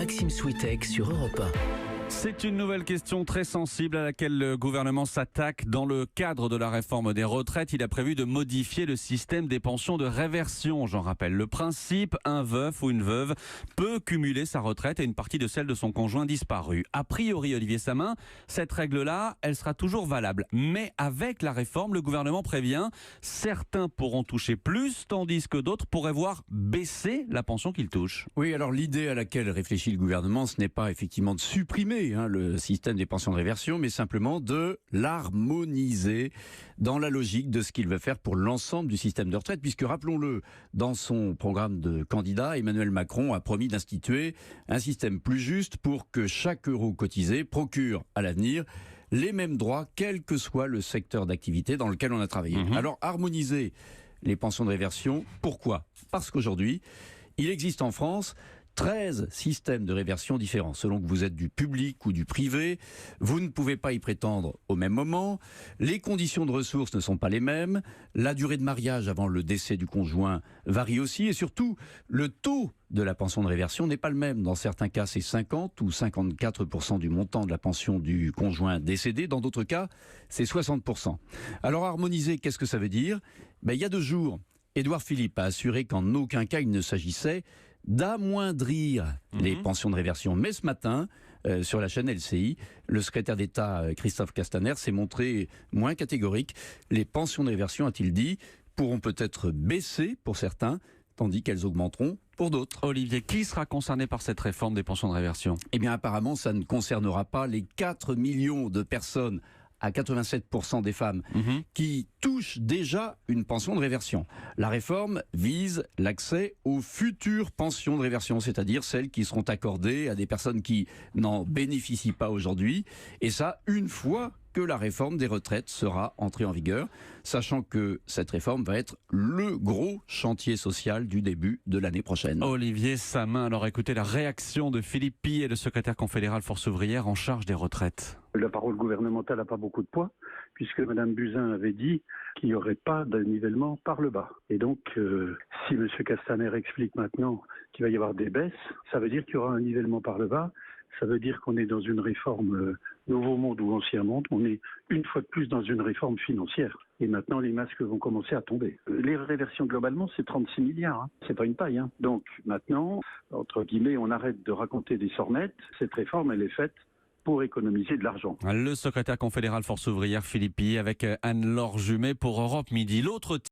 Maxime Switek sur Europe 1. C'est une nouvelle question très sensible à laquelle le gouvernement s'attaque. Dans le cadre de la réforme des retraites, il a prévu de modifier le système des pensions de réversion. J'en rappelle le principe, un veuf ou une veuve peut cumuler sa retraite et une partie de celle de son conjoint disparu. A priori, Olivier Samin, cette règle-là, elle sera toujours valable. Mais avec la réforme, le gouvernement prévient, certains pourront toucher plus, tandis que d'autres pourraient voir baisser la pension qu'ils touchent. Oui, alors l'idée à laquelle réfléchit le gouvernement, ce n'est pas effectivement de supprimer le système des pensions de réversion, mais simplement de l'harmoniser dans la logique de ce qu'il veut faire pour l'ensemble du système de retraite, puisque rappelons-le, dans son programme de candidat, Emmanuel Macron a promis d'instituer un système plus juste pour que chaque euro cotisé procure à l'avenir les mêmes droits, quel que soit le secteur d'activité dans lequel on a travaillé. Alors harmoniser les pensions de réversion, pourquoi ? Parce qu'aujourd'hui, il existe en France 13 systèmes de réversion différents. Selon que vous êtes du public ou du privé, vous ne pouvez pas y prétendre au même moment. Les conditions de ressources ne sont pas les mêmes. La durée de mariage avant le décès du conjoint varie aussi. Et surtout, le taux de la pension de réversion n'est pas le même. Dans certains cas, c'est 50 ou 54% du montant de la pension du conjoint décédé. Dans d'autres cas, c'est 60%. Alors harmoniser, qu'est-ce que ça veut dire ? Il y a 2 jours, Édouard Philippe a assuré qu'en aucun cas il ne s'agissait d'amoindrir les pensions de réversion. Mais ce matin, sur la chaîne LCI, le secrétaire d'État Christophe Castaner s'est montré moins catégorique. Les pensions de réversion, a-t-il dit, pourront peut-être baisser pour certains, tandis qu'elles augmenteront pour d'autres. Olivier, qui sera concerné par cette réforme des pensions de réversion ? Eh bien apparemment, ça ne concernera pas les 4 millions de personnes à 87% des femmes qui touchent déjà une pension de réversion. La réforme vise l'accès aux futures pensions de réversion, c'est-à-dire celles qui seront accordées à des personnes qui n'en bénéficient pas aujourd'hui, et ça une fois que la réforme des retraites sera entrée en vigueur, sachant que cette réforme va être le gros chantier social du début de l'année prochaine. Olivier Samin, alors écoutez la réaction de Philippe Py, le secrétaire confédéral Force ouvrière en charge des retraites. La parole gouvernementale n'a pas beaucoup de poids, puisque Mme Buzyn avait dit qu'il n'y aurait pas de nivellement par le bas. Et donc, si M. Castaner explique maintenant qu'il va y avoir des baisses, ça veut dire qu'il y aura un nivellement par le bas. Ça veut dire qu'on est dans une réforme nouveau monde ou ancien monde. On est une fois de plus dans une réforme financière. Et maintenant, les masques vont commencer à tomber. Les réversions, globalement, c'est 36 milliards. C'est pas une paille. Donc maintenant, entre guillemets, on arrête de raconter des sornettes. Cette réforme, elle est faite pour économiser de l'argent. Le secrétaire confédéral Force ouvrière Philippe Py avec Anne-Laure Jumet pour Europe Midi. L'autre